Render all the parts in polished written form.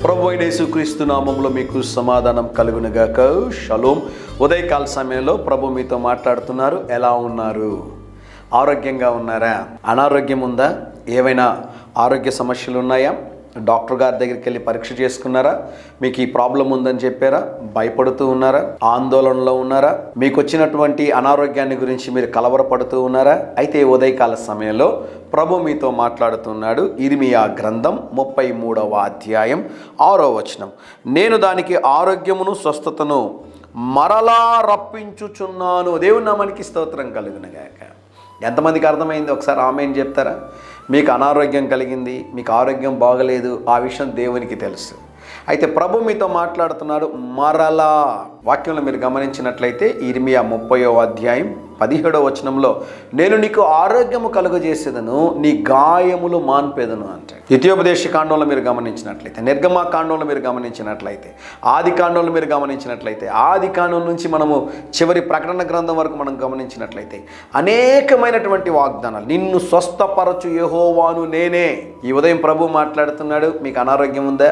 ప్రభు అయిన యేసుక్రీస్తు నామములో మీకు సమాధానం కలుగునుగాక. షలోం. ఉదయకాల సమయంలో ప్రభు మీతో మాట్లాడుతున్నారు. ఎలా ఉన్నారు? ఆరోగ్యంగా ఉన్నారా? అనారోగ్యం ఉందా? ఏవైనా ఆరోగ్య సమస్యలు ఉన్నాయా? డాక్టర్ గారి దగ్గరికి వెళ్ళి పరీక్ష చేసుకున్నారా? మీకు ఈ ప్రాబ్లం ఉందని చెప్పారా? భయపడుతూ ఉన్నారా? ఆందోళనలో ఉన్నారా? మీకు వచ్చినటువంటి అనారోగ్యాన్ని గురించి మీరు కలవరపడుతూ ఉన్నారా? అయితే ఉదయకాల సమయంలో ప్రభు మీతో మాట్లాడుతున్నాడు. ఇర్మియా గ్రంథం 33వ అధ్యాయం 6వ వచనం. నేను దానికి ఆరోగ్యమును స్వస్థతను మరలా రప్పించుచున్నాను. దేవుని నామానికి స్తోత్రం కలుగునుగాక. ఎంతమందికి అర్థమైంది? ఒకసారి ఆమేన్ చెప్తారా? మీకు అనారోగ్యం కలిగింది, మీకు ఆరోగ్యం బాగలేదు, ఆ విషయం దేవునికి తెలుసు. అయితే ప్రభు మీతో మాట్లాడుతున్నాడు మరలా. వాక్యంలో మీరు గమనించినట్లయితే ఇర్మియా 30వ అధ్యాయం 17వ వచనంలో నేను నీకు ఆరోగ్యము కలుగజేసేదను, నీ గాయములు మాన్పేదను అంటే. ద్వితీయోపదేశ కాండంలో మీరు గమనించినట్లయితే, నిర్గమా కాండంలో మీరు గమనించినట్లయితే, ఆది కాండంలో మీరు గమనించినట్లయితే, ఆది కాండం నుంచి మనము చివరి ప్రకటన గ్రంథం వరకు మనం గమనించినట్లయితే అనేకమైనటువంటి వాగ్దానాలు. నిన్ను స్వస్థపరచు యెహోవాను నేనే. ఈ ఉదయం ప్రభు మాట్లాడుతున్నాడు. మీకు అనారోగ్యం ఉందా?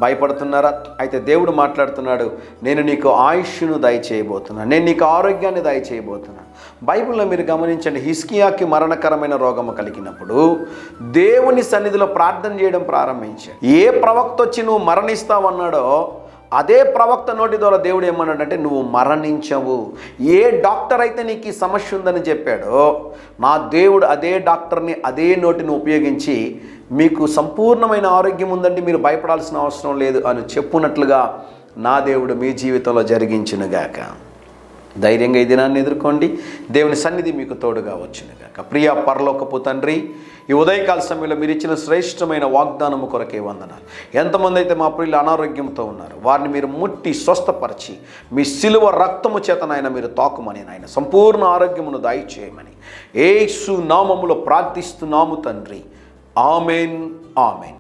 భయపడుతున్నారా? అయితే దేవుడు మాట్లాడుతున్నాడు, నేను నీకు ఆయుష్ను దయచేయబోతున్నాను, నేను నీకు ఆరోగ్యాన్ని దయచేయబోతున్నాను. బైబిల్లో మీరు గమనించండి, హిజ్కియాకి మరణకరమైన రోగము కలిగినప్పుడు దేవుని సన్నిధిలో ప్రార్థన చేయడం ప్రారంభించాడు. ఏ ప్రవక్త వచ్చి నువ్వు మరణిస్తావన్నాడో అదే ప్రవక్త నోటి ద్వారా దేవుడు ఏమన్నాడంటే నువ్వు మరణించవు. ఏ డాక్టర్ అయితే నీకు ఈ సమస్య ఉందని చెప్పాడో నా దేవుడు అదే డాక్టర్ని అదే నోటిని ఉపయోగించి మీకు సంపూర్ణమైన ఆరోగ్యం ఉందంటే మీరు భయపడాల్సిన అవసరం లేదు అని చెప్పున్నట్లుగా నా దేవుడు మీ జీవితంలో జరిగించునుగాక. ధైర్యంగా ఈ దినాన్ని ఎదుర్కోండి. దేవుని సన్నిధి మీకు తోడుగా వచ్చునుగాక. ప్రియ పరలోకపు తండ్రి, ఈ ఉదయకాల సమయంలో మీరు ఇచ్చిన శ్రేష్టమైన వాగ్దానము కొరకే వందనాలు. ఎంతమంది అయితే మా ప్రియులు అనారోగ్యంతో ఉన్నారు వారిని మీరు ముట్టి స్వస్థపరిచి మీ సిలువ రక్తము చేత నాయన మీరు తాకుమని, నాయన సంపూర్ణ ఆరోగ్యమును దయచేయమని యేసు నామములో ప్రార్థిస్తున్నాము తండ్రి. Amen, amen.